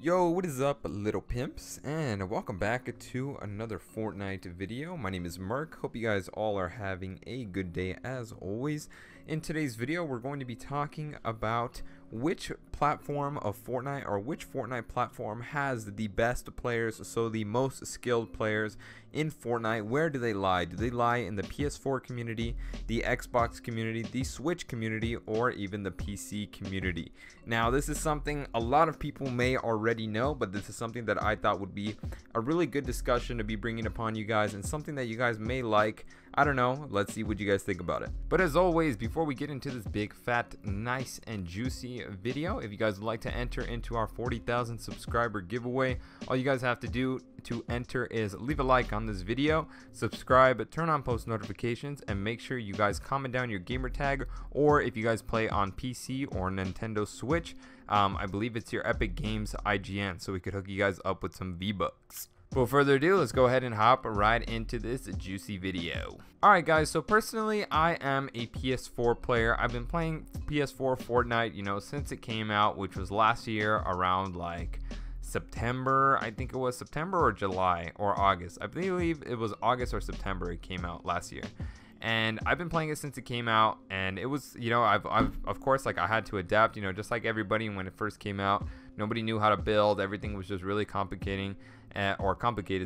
Yo, what is up, little pimps, and welcome back to another Fortnite video. My name is Mark. Hope you guys all are having a good day as always. In today's video, we're going to be talking about which platform of Fortnite, or which Fortnite platform has the best players, so the most skilled players in Fortnite. Where do they lie? Do they lie in the PS4 community, the Xbox community, the Switch community, or even the PC community? Now, this is something a lot of people may already know, but this is something that I thought would be a really good discussion to be bringing upon you guys, and something that you guys may like. I don't know, let's see what you guys think about it. But as always, before we get into this big, fat, nice, and juicy video, if you guys would like to enter into our 40,000 subscriber giveaway, all you guys have to do to enter is leave a like on this video, subscribe, turn on post notifications, and make sure you guys comment down your gamer tag, or if you guys play on PC or Nintendo Switch, I believe it's your Epic Games IGN, so we could hook you guys up with some V-Bucks. Without further ado, let's go ahead and hop right into this juicy video. Alright guys, so personally I am a PS4 player. I've been playing PS4 Fortnite, since it came out, which was last year around like September. I think it was September or July or August. I believe it was August or September it came out last year. And I've been playing it since it came out, and it was, I've of course, like, I had to adapt, just like everybody when it first came out. Nobody knew how to build. Everything was just really complicated,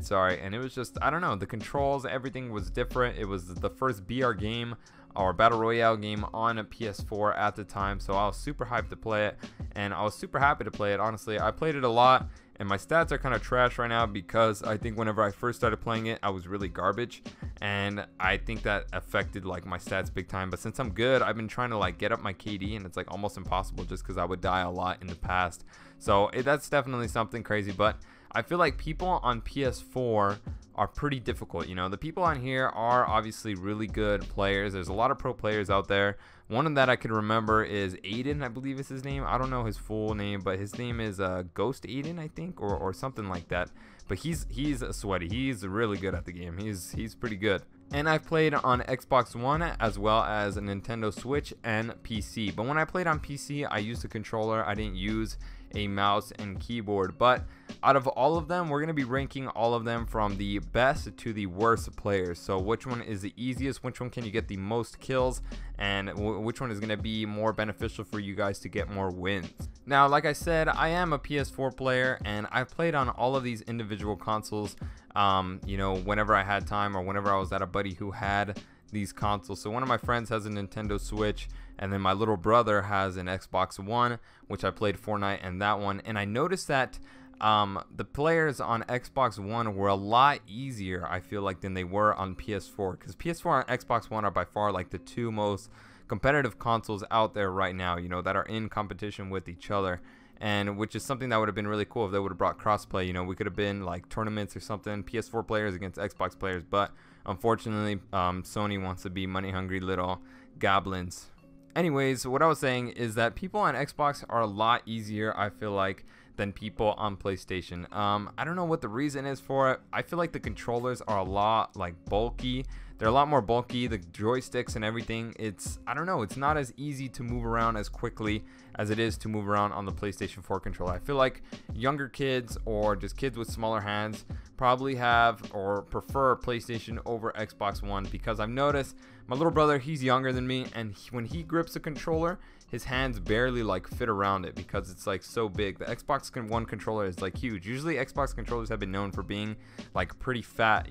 sorry. And it was just, I don't know, the controls, everything was different. It was the first BR game or Battle Royale game on a PS4 at the time, so I was super hyped to play it, and I was super happy to play it. Honestly, I played it a lot, and my stats are kind of trash right now because I think whenever I first started playing it, I was really garbage, and I think that affected like my stats big time. But since I'm good, I've been trying to like get up my KD, and it's like almost impossible just because I would die a lot in the past. So that's definitely something crazy. But I feel like people on PS4 are pretty difficult. The people on here are obviously really good players. There's a lot of pro players out there. One of that I can remember is Aiden, I believe is his name. I don't know his full name, but his name is Ghost Aiden, I think, or something like that. But he's sweaty. He's really good at the game. He's pretty good. And I've played on Xbox One as well as a Nintendo Switch and PC. But when I played on PC, I used a controller. I didn't use a mouse and keyboard. But out of all of them, we're going to be ranking all of them from the best to the worst players. So which one is the easiest? Which one can you get the most kills? And which one is going to be more beneficial for you guys to get more wins? Now, like I said, I am a PS4 player, and I've played on all of these individual consoles, whenever I had time, or whenever I was at a buddy who had these consoles. So one of my friends has a Nintendo Switch, and then my little brother has an Xbox One, which I played Fortnite and that one. And I noticed that the players on Xbox One were a lot easier, I feel like, than they were on PS4, because PS4 and Xbox One are by far like the two most competitive consoles out there right now, that are in competition with each other. And which is something that would have been really cool if they would have brought crossplay. We could have been like tournaments or something, PS4 players against Xbox players. But unfortunately, Sony wants to be money hungry little goblins. Anyways, what I was saying is that people on Xbox are a lot easier, I feel like, than people on PlayStation. I don't know what the reason is for it. I feel like the controllers are a lot like bulky. They're a lot more bulky. The joysticks and everything, I don't know, it's not as easy to move around as quickly as it is to move around on the PlayStation 4 controller. I feel like younger kids or just kids with smaller hands probably have or prefer PlayStation over Xbox One, because I've noticed my little brother, he's younger than me, and when he grips a controller, his hands barely like fit around it because it's like so big. The Xbox One controller is like huge. Usually Xbox controllers have been known for being like pretty fat.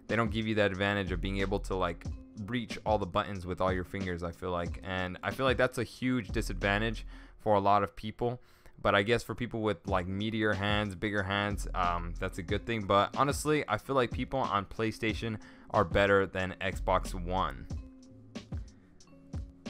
They don't give you that advantage of being able to like reach all the buttons with all your fingers, I feel like. And I feel like that's a huge disadvantage for a lot of people. But I guess for people with like meatier hands, bigger hands, that's a good thing. But honestly, I feel like people on PlayStation are better than Xbox One.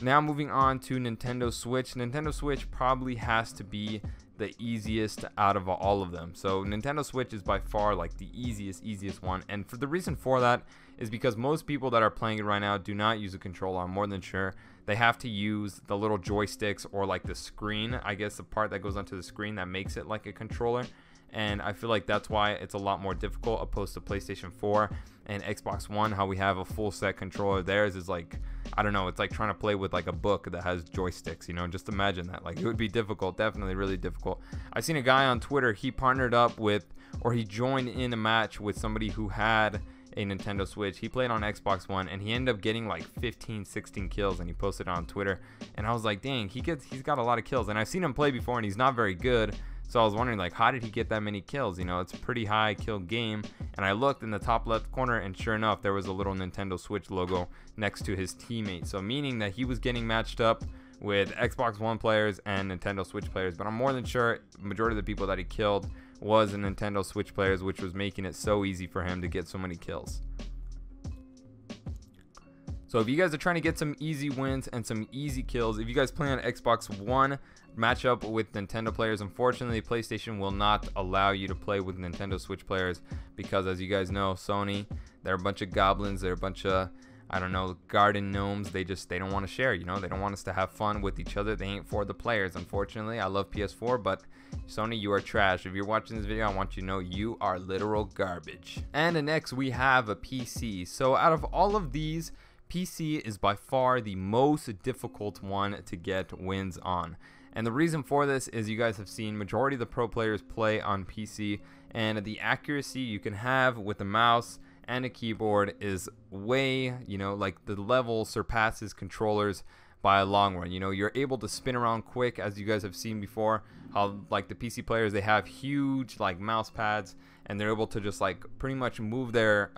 Now moving on to Nintendo Switch. Nintendo Switch probably has to be the easiest out of all of them. So Nintendo Switch is by far like the easiest one. And for the reason for that is because most people that are playing it right now do not use a controller. I'm more than sure they have to use the little joysticks or like the screen, I guess the part that goes onto the screen that makes it like a controller. And I feel like that's why it's a lot more difficult opposed to PlayStation 4. and Xbox One, how we have a full set controller. Theirs is like, I don't know, it's like trying to play with like a book that has joysticks, you know. Just imagine that. Like, it would be difficult, definitely really difficult. I've seen a guy on Twitter, he partnered up with, or he joined in a match with somebody who had a Nintendo Switch. He played on Xbox One and he ended up getting like 15-16 kills, and he posted it on Twitter, and I was like, dang, he's got a lot of kills. And I've seen him play before and he's not very good, so I was wondering, like, how did he get that many kills? You know, it's a pretty high kill game. And I looked in the top left corner, and sure enough, there was a little Nintendo Switch logo next to his teammate, so meaning that he was getting matched up with Xbox One players and Nintendo Switch players. But I'm more than sure the majority of the people that he killed was a Nintendo Switch players, which was making it so easy for him to get so many kills. So if you guys are trying to get some easy wins and some easy kills, if you guys play on Xbox One, match up with Nintendo players, unfortunately PlayStation will not allow you to play with Nintendo Switch players, because as you guys know, Sony, they're a bunch of goblins, they're a bunch of, I don't know, garden gnomes. They don't want to share, you know. They don't want us to have fun with each other. They ain't for the players, unfortunately. I love PS4, but Sony, you are trash. If you're watching this video, I want you to know you are literal garbage. And next we have a PC. So out of all of these, PC is by far the most difficult one to get wins on. And the reason for this is you guys have seen majority of the pro players play on PC, and the accuracy you can have with a mouse and a keyboard is way, you know, like the level surpasses controllers by a long run. You know, you're able to spin around quick, as you guys have seen before, how like the PC players, they have huge like mouse pads, and they're able to just like pretty much move their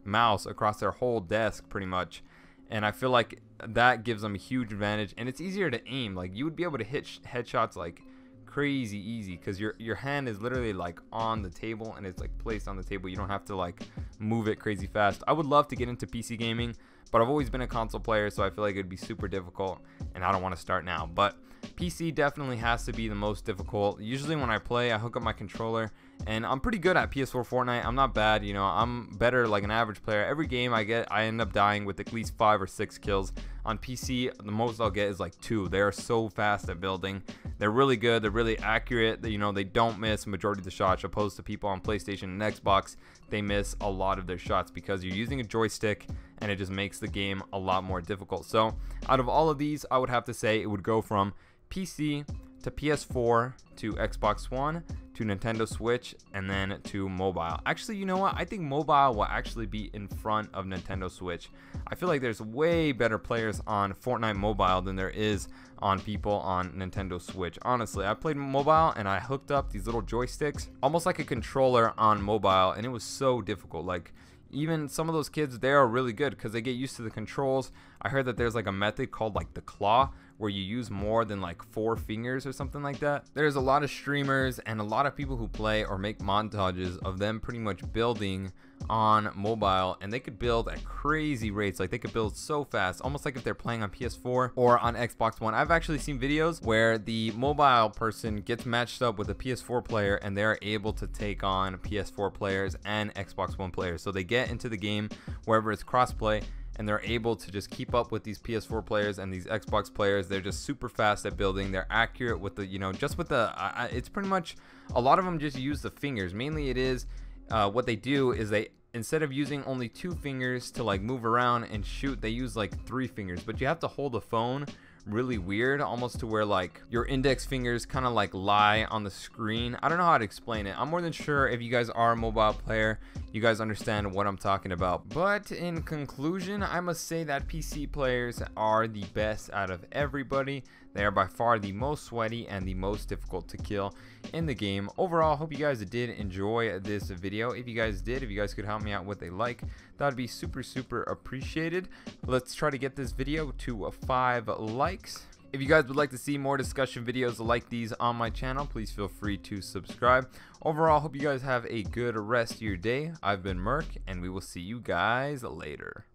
mouse across their whole desk pretty much. And I feel like that gives them a huge advantage, and it's easier to aim. Like, you would be able to hit headshots like crazy easy, because your hand is literally like on the table, and it's like placed on the table. You don't have to like move it crazy fast. I would love to get into PC gaming, but I've always been a console player, so I feel like it'd be super difficult, and I don't want to start now. But PC definitely has to be the most difficult. Usually when I play, I hook up my controller, and I'm pretty good at PS4 Fortnite. I'm not bad, you know. I'm better like an average player. Every game I end up dying with at least 5 or 6 kills. On PC, the most I'll get is like 2. They are so fast at building. They're really good. They're really accurate. You know, they don't miss majority of the shots, opposed to people on PlayStation and Xbox. They miss a lot of their shots because you're using a joystick, and it just makes the game a lot more difficult. So out of all of these, I would have to say it would go from PC to PS4 to Xbox One to Nintendo Switch, and then to mobile. Actually, you know what? I think mobile will actually be in front of Nintendo Switch. I feel like there's way better players on Fortnite Mobile than there is on people on Nintendo Switch. Honestly, I played mobile and I hooked up these little joysticks, almost like a controller on mobile, and it was so difficult. Like, even some of those kids, they are really good because they get used to the controls. I heard that there's like a method called like the claw, where you use more than like 4 fingers or something like that. There's a lot of streamers and a lot of people who play or make montages of them pretty much building on mobile, and they could build at crazy rates. Like, they could build so fast, almost like if they're playing on PS4 or on Xbox One. I've actually seen videos where the mobile person gets matched up with a PS4 player, and they're able to take on PS4 players and Xbox One players. So they get into the game wherever it's crossplay, and they're able to just keep up with these PS4 players and these Xbox players. They're just super fast at building. They're accurate with the, you know, just with the, it's pretty much, a lot of them just use the fingers. Mainly it is, what they do is they, instead of using only 2 fingers to like move around and shoot, they use like 3 fingers. But you have to hold the phone really weird, almost to where like your index fingers kind of like lie on the screen. I don't know how to explain it. I'm more than sure if you guys are a mobile player, you guys understand what I'm talking about. But in conclusion, I must say that PC players are the best out of everybody. They are by far the most sweaty and the most difficult to kill in the game. Overall, hope you guys did enjoy this video. If you guys did, if you guys could help me out with a like, that would be super appreciated. Let's try to get this video to 5 likes. If you guys would like to see more discussion videos like these on my channel, please feel free to subscribe. Overall, hope you guys have a good rest of your day. I've been Merc, and we will see you guys later.